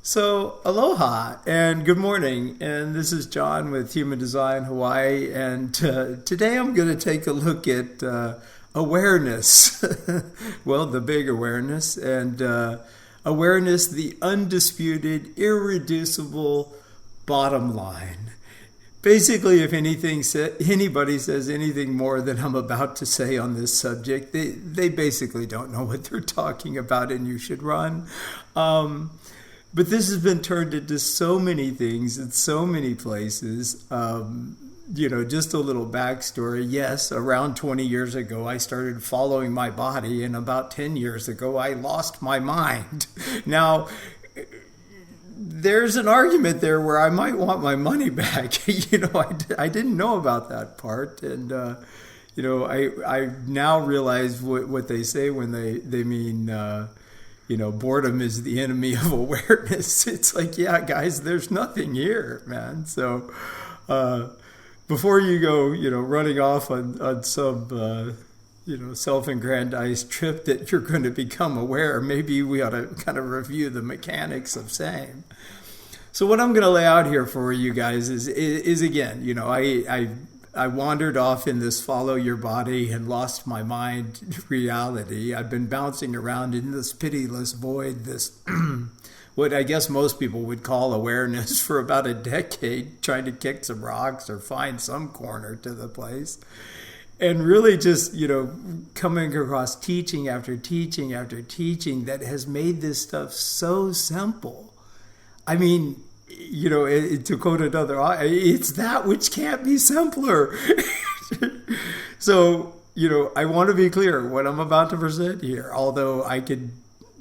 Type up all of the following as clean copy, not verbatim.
So, aloha and good morning. And this is John with Human Design Hawaii. And today I'm going to take a look at awareness. Well, the big awareness. And awareness, the undisputed, irreducible bottom line. Basically, if anybody says anything more than I'm about to say on this subject, they basically don't know what they're talking about, and you should run. But this has been turned into so many things in so many places. Just a little backstory. Yes, around 20 years ago, I started following my body, and about 10 years ago, I lost my mind. Now, there's an argument there where I might want my money back. I didn't know about that part. And, I now realize what they say when they mean, boredom is the enemy of awareness. It's like, yeah, guys, there's nothing here, man. So before you go, running off on some, self-aggrandized trip that you're going to become aware, maybe we ought to kind of review the mechanics of same. So what I'm going to lay out here for you guys is again, I wandered off in this follow your body and lost my mind reality. I've been bouncing around in this pitiless void, this what I guess most people would call awareness, for about a decade, trying to kick some rocks or find some corner to the place. And really just, coming across teaching after teaching after teaching that has made this stuff so simple. I mean, to quote another, it's that which can't be simpler. So, I want to be clear what I'm about to present here, although I could,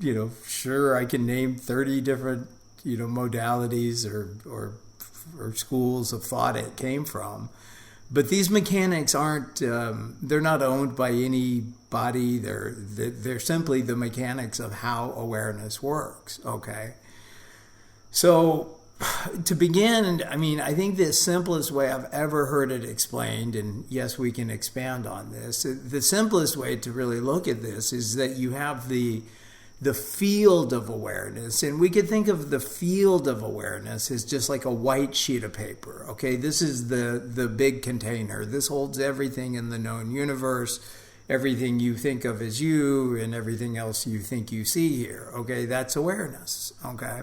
I can name 30 different, modalities or schools of thought it came from. But these mechanics aren't, they're not owned by anybody. They're simply the mechanics of how awareness works, okay? So to begin, I think the simplest way I've ever heard it explained, and yes, we can expand on this, the simplest way to really look at this is that you have the field of awareness. And we could think of the field of awareness as just like a white sheet of paper. Okay, this is the big container. This holds everything in the known universe, everything you think of as you, and everything else you think you see here. Okay, that's awareness. Okay.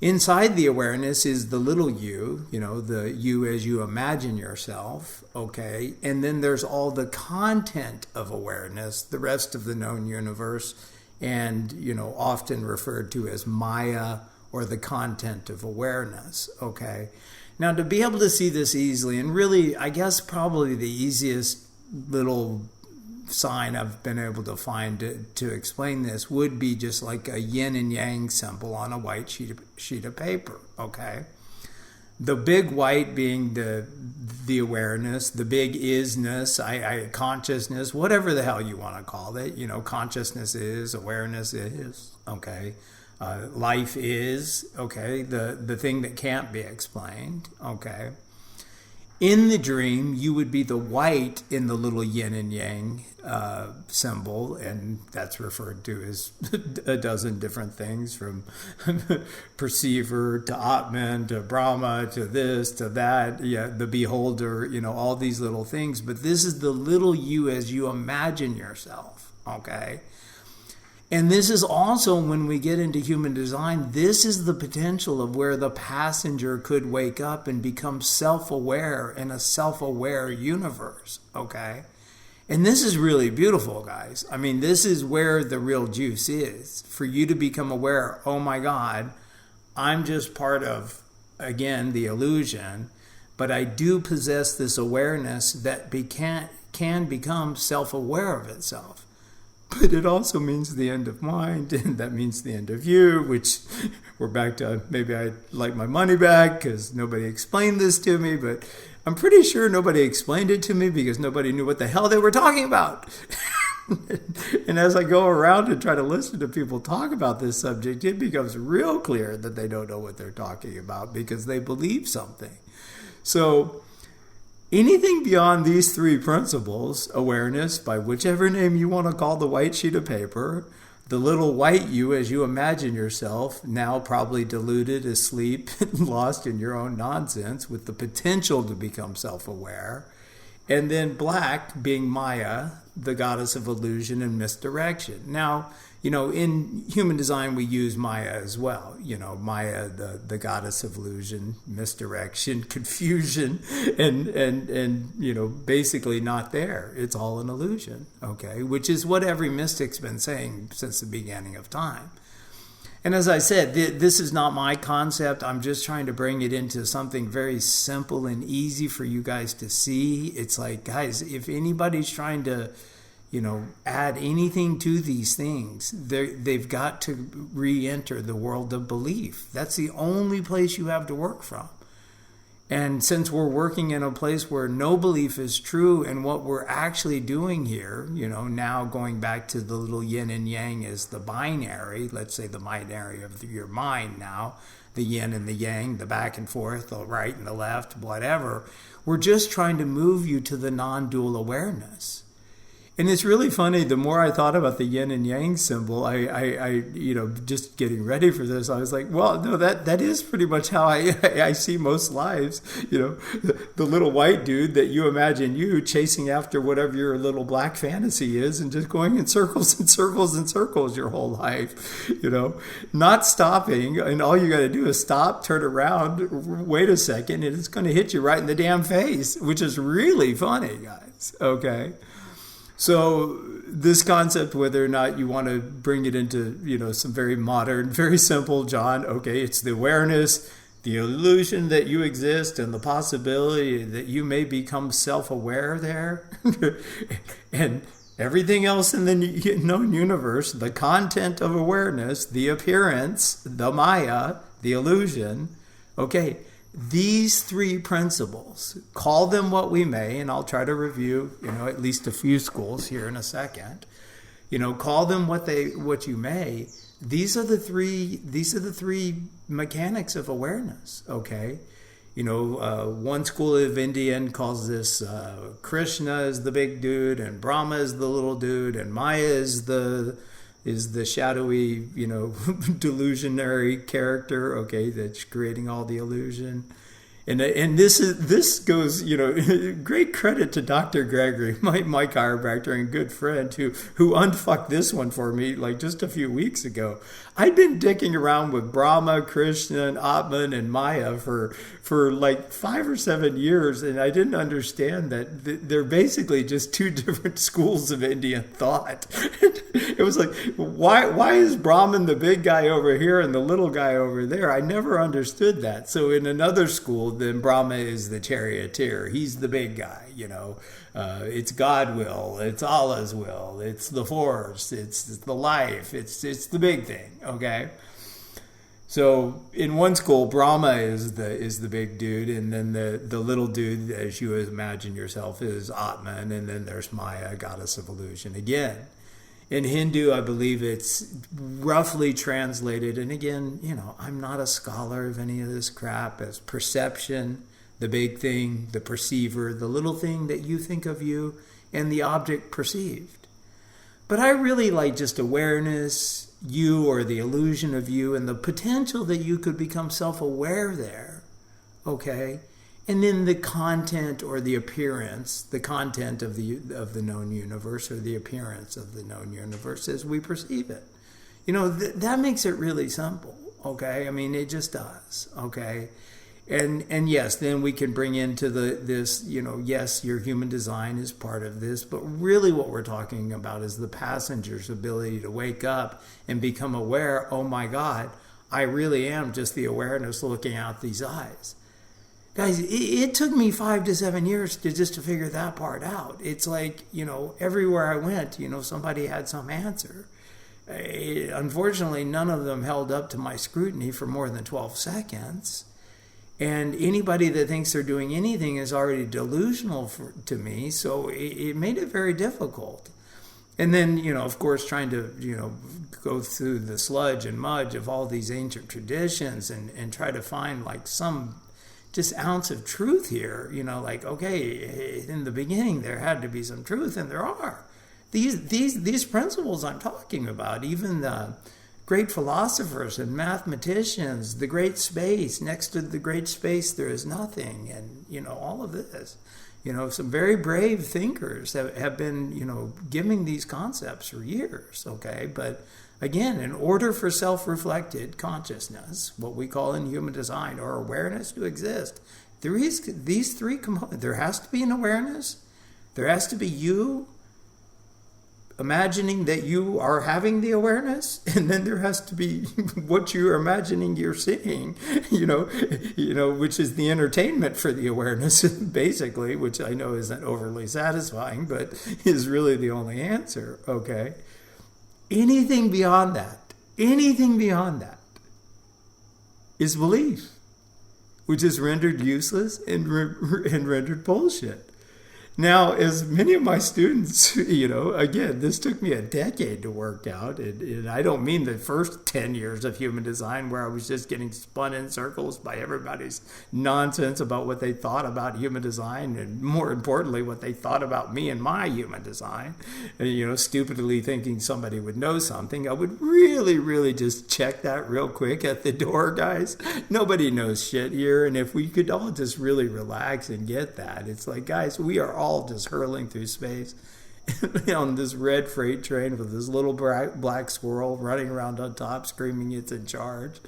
Inside the awareness is the little you, the you as you imagine yourself. Okay. And then there's all the content of awareness, the rest of the known universe, and often referred to as Maya, or the content of awareness. Okay, now to be able to see this easily, and really I guess probably the easiest little sign I've been able to find to explain this would be just like a yin and yang symbol on a white sheet of paper. Okay, the big white being the awareness, the big isness, consciousness, whatever the hell you want to call it. Consciousness is, awareness is, okay. Life is, okay. The thing that can't be explained, okay. In the dream, you would be the white in the little yin and yang symbol, and that's referred to as a dozen different things, from perceiver to Atman to Brahma to this to that, the beholder, all these little things. But this is the little you as you imagine yourself, okay? And this is also, when we get into human design, this is the potential of where the passenger could wake up and become self-aware in a self-aware universe, okay? And this is really beautiful, guys. This is where the real juice is. For you to become aware, oh my God, I'm just part of, again, the illusion, but I do possess this awareness that can become self-aware of itself. But it also means the end of mind, and that means the end of you, which we're back to, maybe I'd like my money back because nobody explained this to me, but I'm pretty sure nobody explained it to me because nobody knew what the hell they were talking about. And as I go around and try to listen to people talk about this subject, it becomes real clear that they don't know what they're talking about because they believe something. So anything beyond these three principles, awareness, by whichever name you want to call the white sheet of paper, The little white you, as you imagine yourself, now probably deluded, asleep, lost in your own nonsense with the potential to become self-aware. And then black being Maya, the goddess of illusion and misdirection. Now, in human design, we use Maya as well. Maya, the goddess of illusion, misdirection, confusion, and basically not there. It's all an illusion, okay? Which is what every mystic's been saying since the beginning of time. And as I said, this is not my concept. I'm just trying to bring it into something very simple and easy for you guys to see. It's like, guys, if anybody's trying to, add anything to these things, they've got to re-enter the world of belief. That's the only place you have to work from. And since we're working in a place where no belief is true, and what we're actually doing here, now going back to the little yin and yang is the binary, let's say the binary of your mind now, the yin and the yang, the back and forth, the right and the left, whatever. We're just trying to move you to the non-dual awareness. And it's really funny, the more I thought about the yin and yang symbol, I just getting ready for this, I was like, well, no, that is pretty much how I see most lives. The little white dude that you imagine you chasing after whatever your little black fantasy is and just going in circles and circles and circles your whole life, not stopping. And all you got to do is stop, turn around, wait a second, and it's going to hit you right in the damn face, which is really funny, guys. Okay. So this concept, whether or not you want to bring it into, some very modern, very simple, John, okay, it's the awareness, the illusion that you exist and the possibility that you may become self-aware there. And everything else in the known universe, the content of awareness, the appearance, the Maya, the illusion, okay, these three principles, call them what we may, and I'll try to review, at least a few schools here in a second. Call them what you may. These are the three mechanics of awareness. Okay, one school of Indian calls this Krishna is the big dude, and Brahma is the little dude, and Maya is the shadowy, delusionary character, okay, that's creating all the illusion. And this goes, great credit to Dr. Gregory, my chiropractor and good friend who unfucked this one for me like just a few weeks ago. I'd been dicking around with Brahma, Krishna, and Atman and Maya for like 5 or 7 years, and I didn't understand that they're basically just two different schools of Indian thought. It was like, why is Brahman the big guy over here and the little guy over there? I never understood that. So in another school, then Brahma is the charioteer. He's the big guy, It's God will, it's Allah's will, it's the force, it's the life, it's the big thing, okay? So in one school, Brahma is the big dude, and then the little dude, as you imagine yourself, is Atman, and then there's Maya, goddess of illusion again. In Hindu, I believe it's roughly translated, and again, I'm not a scholar of any of this crap, as perception, the big thing, the perceiver, the little thing that you think of you, and the object perceived. But I really like just awareness, you or the illusion of you, and the potential that you could become self-aware there, okay? And then the content or the appearance, the content of the known universe or the appearance of the known universe as we perceive it. That makes it really simple, okay? I mean, it just does, okay? And yes, then we can bring into this, yes, your human design is part of this, but really what we're talking about is the passenger's ability to wake up and become aware, oh my God, I really am just the awareness looking out these eyes. Guys, it took me 5 to 7 years to figure that part out. It's like, everywhere I went, somebody had some answer. Unfortunately, none of them held up to my scrutiny for more than 12 seconds. And anybody that thinks they're doing anything is already delusional to me, so it made it very difficult. And then, of course, trying to, go through the sludge and mud of all these ancient traditions and try to find like some just ounce of truth here, okay, in the beginning there had to be some truth, and there are. These principles I'm talking about, even the great philosophers and mathematicians, the great space, next to the great space there is nothing, and all of this. Some very brave thinkers have been, giving these concepts for years, okay? But again, in order for self-reflected consciousness, what we call in human design, or awareness to exist, there is these three components. There has to be an awareness. There has to be you imagining that you are having the awareness, and then there has to be what you're imagining you're seeing, which is the entertainment for the awareness, basically, which I know isn't overly satisfying, but is really the only answer, okay? Anything beyond that is belief, which is rendered useless and rendered bullshit. Now, as many of my students, again, this took me a decade to work out, and I don't mean the first 10 years of human design where I was just getting spun in circles by everybody's nonsense about what they thought about human design, and more importantly, what they thought about me and my human design, and, stupidly thinking somebody would know something. I would really, really just check that real quick at the door, guys. Nobody knows shit here, and if we could all just really relax and get that, it's like, guys, we are all just hurling through space on this red freight train with this little black squirrel running around on top screaming it's in charge.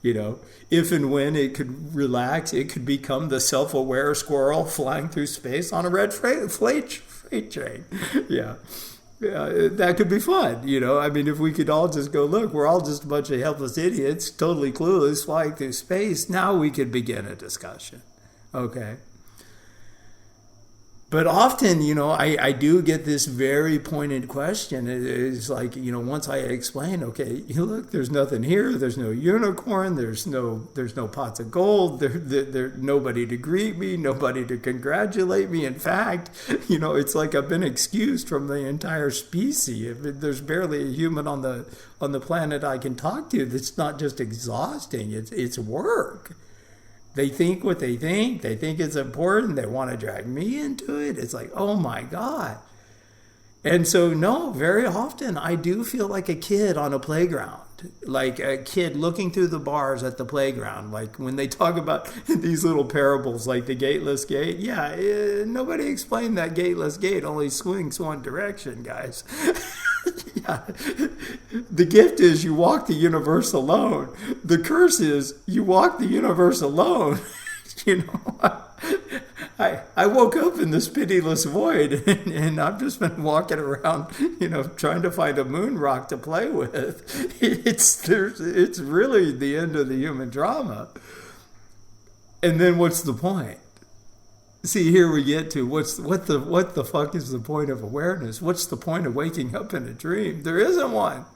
If and when it could relax, it could become the self-aware squirrel flying through space on a red freight train. Yeah, that could be fun. If we could all just go, look, we're all just a bunch of helpless idiots, totally clueless, flying through space. Now we could begin a discussion. Okay. But often, I do get this very pointed question. It's like, once I explain, okay, look, there's nothing here. There's no unicorn. There's no pots of gold. There's nobody to greet me, nobody to congratulate me. In fact, it's like I've been excused from the entire species. There's barely a human on the planet I can talk to. That's not just exhausting. It's work. They think what they think. They think it's important. They want to drag me into it. It's like, oh my God. And so, no, very often I do feel like a kid on a playground, like a kid looking through the bars at the playground. Like when they talk about these little parables, like the gateless gate. Yeah, nobody explained that gateless gate only swings one direction, guys. Yeah. The gift is you walk the universe alone. The curse is you walk the universe alone. I woke up in this pitiless void, and I've just been walking around, trying to find a moon rock to play with. It's really the end of the human drama. And then what's the point? See, here we get to what the fuck is the point of awareness? What's the point of waking up in a dream? There isn't one.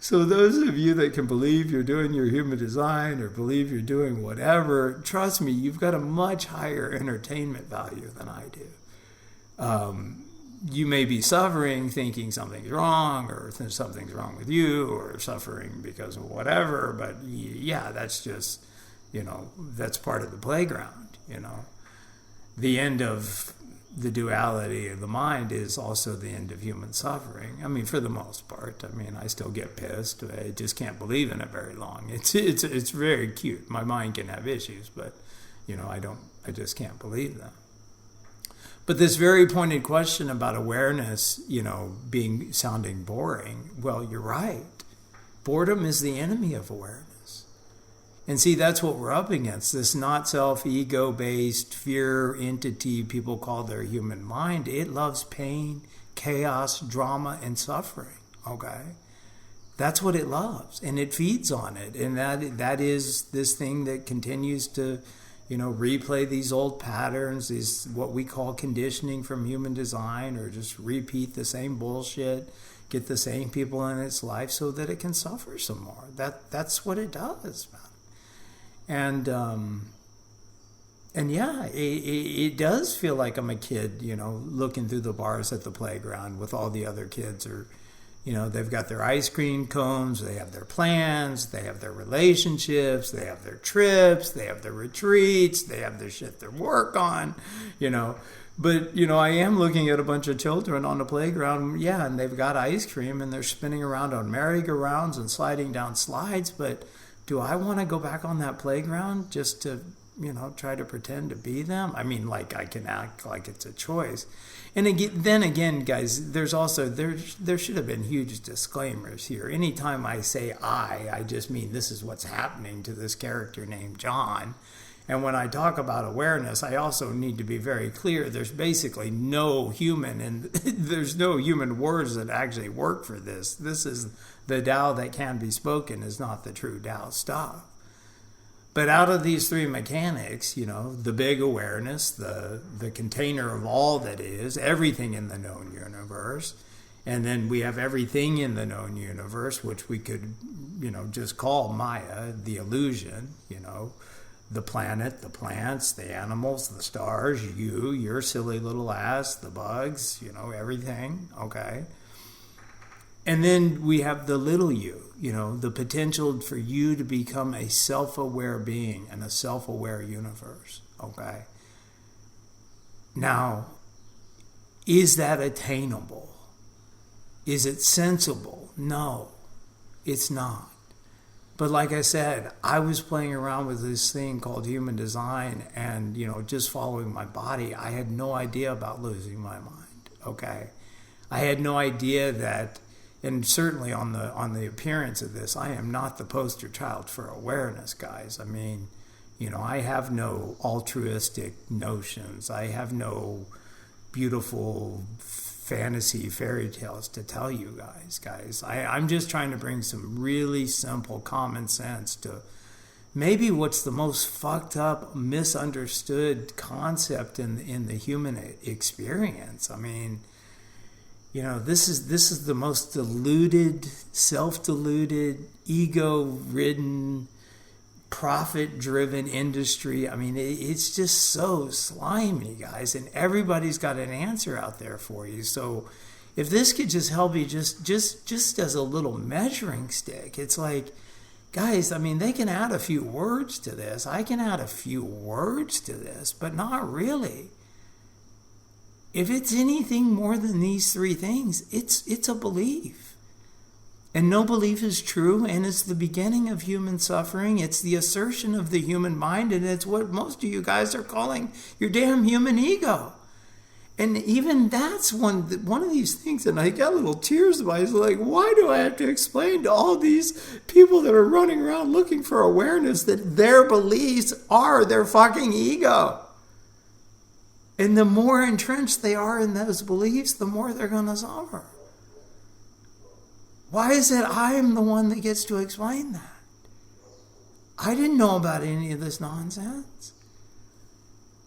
So those of you that can believe you're doing your human design or believe you're doing whatever, trust me, you've got a much higher entertainment value than I do. You may be suffering, thinking something's wrong, or something's wrong with you, or suffering because of whatever, but yeah, that's just, that's part of the playground, The end of the duality of the mind is also the end of human suffering. I mean, for the most part. I mean, I still get pissed. I just can't believe in it very long. It's very cute. My mind can have issues, but I just can't believe them. But this very pointed question about awareness, sounding boring. Well, you're right. Boredom is the enemy of awareness. And see, that's what we're up against, this not self, ego-based fear entity people call their human mind. It loves pain, chaos, drama, and suffering, okay? That's what it loves, and it feeds on it. And that is this thing that continues to, replay these old patterns, these what we call conditioning from human design, or just repeat the same bullshit, get the same people in its life so that it can suffer some more. That's what it does, man. And yeah, it does feel like I'm a kid, looking through the bars at the playground with all the other kids, or, they've got their ice cream cones, they have their plans, they have their relationships, they have their trips, they have their retreats, they have their shit they work on, But, I am looking at a bunch of children on the playground, yeah, and they've got ice cream and they're spinning around on merry-go-rounds and sliding down slides. But do I want to go back on that playground just to, try to pretend to be them? I mean, like, I can act like it's a choice. And then again, guys, there should have been huge disclaimers here. Anytime I say I just mean this is what's happening to this character named John. And when I talk about awareness, I also need to be very clear. There's basically no human, and there's no human words that actually work for this. This is the Tao that can be spoken, is not the true Tao stuff. But out of these three mechanics, the big awareness, the container of all that is, everything in the known universe, and then we have everything in the known universe, which we could, just call Maya, the illusion, the planet, the plants, the animals, the stars, your silly little ass, the bugs, everything, okay? And then we have the little you, the potential for you to become a self-aware being in a self-aware universe, okay? Now, is that attainable? Is it sensible? No, it's not. But like I said, I was playing around with this thing called human design and, just following my body. I had no idea about losing my mind, okay? I had no idea that, and certainly on the appearance of this, I am not the poster child for awareness, guys. I mean, I have no altruistic notions. I have no beautiful fantasy fairy tales to tell you guys. I'm just trying to bring some really simple common sense to maybe what's the most fucked up, misunderstood concept in the human experience. I mean, this is the most deluded, self-deluded, ego-ridden, profit-driven industry. I mean, it's just so slimy, guys, and everybody's got an answer out there for you. So if this could just help you just as a little measuring stick, it's like, guys, I mean, they can add a few words to this. I can add a few words to this, but not really. If it's anything more than these three things, it's a belief. And no belief is true, and it's the beginning of human suffering. It's the assertion of the human mind, and it's what most of you guys are calling your damn human ego. And even that's one of these things, and I got little tears in my eyes, like, why do I have to explain to all these people that are running around looking for awareness that their beliefs are their fucking ego? And the more entrenched they are in those beliefs, the more they're going to suffer. Why is it I'm the one that gets to explain that? I didn't know about any of this nonsense.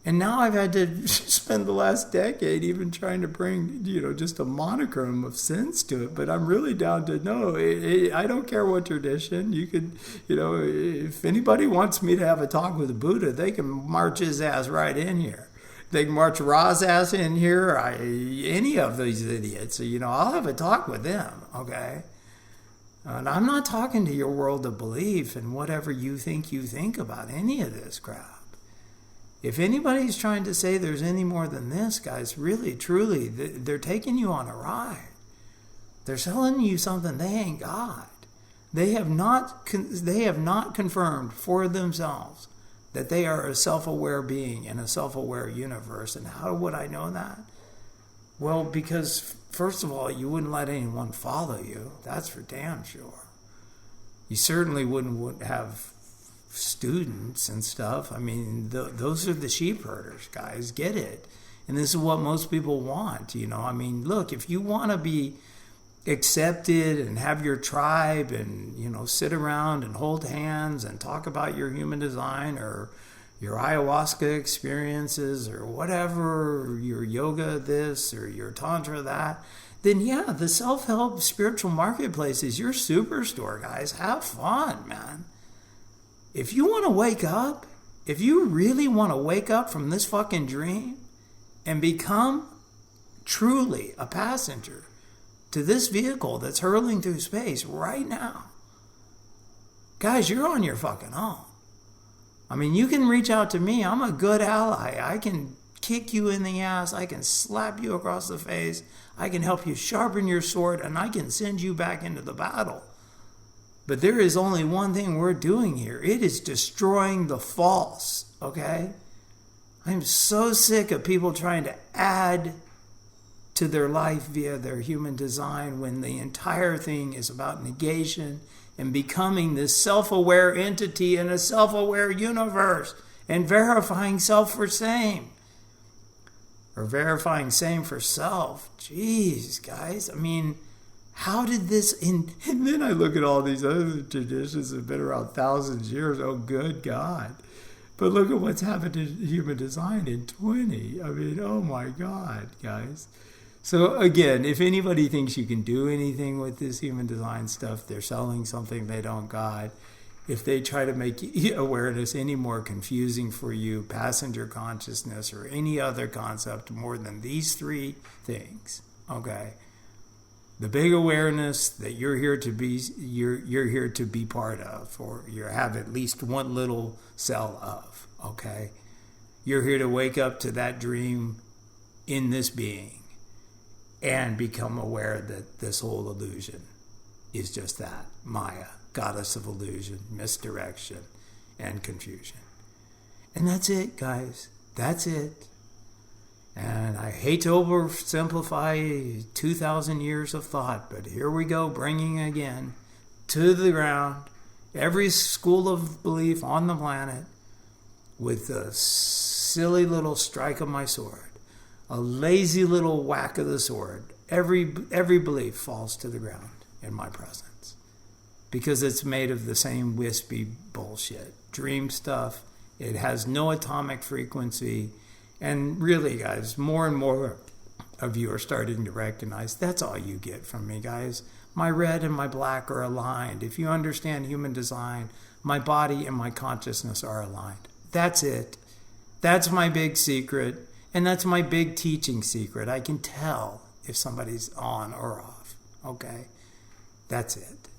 And now I've had to spend the last decade even trying to bring, just a monicum of sense to it. But I'm really down to no. I don't care what tradition. You could, if anybody wants me to have a talk with the Buddha, they can march his ass right in here. They can march Ra's ass in here. Any of these idiots. I'll have a talk with them, okay? And I'm not talking to your world of belief and whatever you think about any of this crap. If anybody's trying to say there's any more than this, guys, really, truly, they're taking you on a ride. They're selling you something they ain't got. They have not confirmed for themselves that they are a self-aware being in a self-aware universe. And how would I know that? Well, because first of all, you wouldn't let anyone follow you. That's for damn sure. You certainly wouldn't have students and stuff. I mean, those are the sheep herders, guys. Get it? And this is what most people want. I mean, look, if you want to be accepted and have your tribe and, sit around and hold hands and talk about your human design or your ayahuasca experiences or whatever, your yoga this or your tantra that, then yeah, the self-help spiritual marketplace is your superstore, guys. Have fun, man. If you want to wake up, if you really want to wake up from this fucking dream and become truly a passenger to this vehicle that's hurling through space right now, guys, you're on your fucking own. I mean, you can reach out to me. I'm a good ally. I can kick you in the ass. I can slap you across the face. I can help you sharpen your sword, and I can send you back into the battle. But there is only one thing we're doing here. It is destroying the false, okay? I'm so sick of people trying to add to their life via their human design when the entire thing is about negation and becoming this self-aware entity in a self-aware universe and verifying self for same. Or verifying same for self. Jeez, guys. I mean, how did this... And then I look at all these other traditions that have been around thousands of years. Oh, good God. But look at what's happened to human design in 20. I mean, oh my God, guys. So again, if anybody thinks you can do anything with this human design stuff, they're selling something they don't got. If they try to make awareness any more confusing for you, passenger consciousness or any other concept more than these three things, okay? The big awareness that you're here to be, you're here to be part of, or you have at least one little cell of, okay? You're here to wake up to that dream in this being and become aware that this whole illusion is just that, Maya, goddess of illusion, misdirection, and confusion. And that's it, guys. That's it. And I hate to oversimplify 2,000 years of thought, but here we go, bringing again to the ground every school of belief on the planet with a silly little strike of my sword, a lazy little whack of the sword. Every belief falls to the ground in my presence because it's made of the same wispy bullshit, dream stuff. It has no atomic frequency. And really, guys, more and more of you are starting to recognize that's all you get from me, guys. My red and my black are aligned. If you understand human design, my body and my consciousness are aligned. That's it. That's my big secret. And that's my big teaching secret. I can tell if somebody's on or off. Okay? That's it.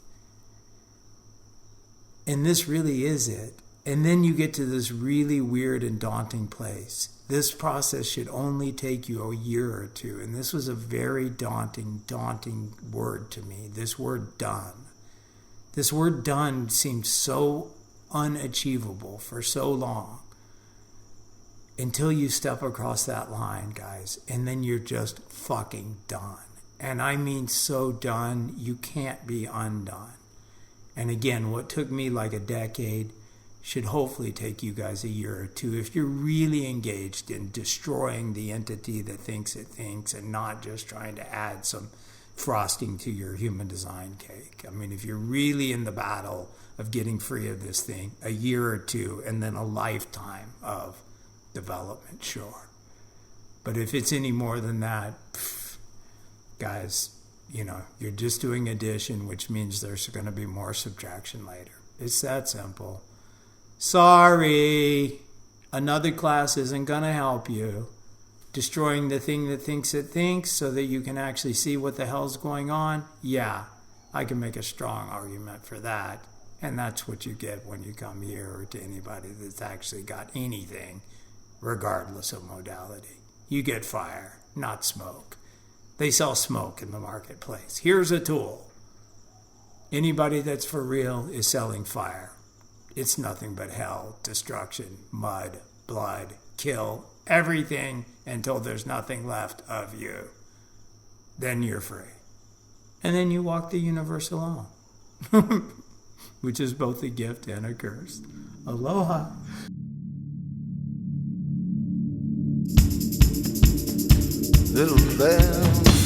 And this really is it. And then you get to this really weird and daunting place. This process should only take you a year or two. And this was a very daunting word to me. This word done. This word done seemed so unachievable for so long. Until you step across that line, guys. And then you're just fucking done. And I mean so done, you can't be undone. And again, what took me like a decade should hopefully take you guys a year or two if you're really engaged in destroying the entity that thinks it thinks and not just trying to add some frosting to your human design cake. I mean, if you're really in the battle of getting free of this thing, a year or two and then a lifetime of development, sure. But if it's any more than that, guys, you know, you're just doing addition, which means there's going to be more subtraction later. It's that simple. Sorry, another class isn't going to help you. Destroying the thing that thinks it thinks so that you can actually see what the hell's going on. Yeah, I can make a strong argument for that. And that's what you get when you come here or to anybody that's actually got anything, regardless of modality. You get fire, not smoke. They sell smoke in the marketplace. Here's a tool. Anybody that's for real is selling fire. It's nothing but hell, destruction, mud, blood, kill, everything until there's nothing left of you. Then you're free. And then you walk the universe alone, which is both a gift and a curse. Aloha. Little bell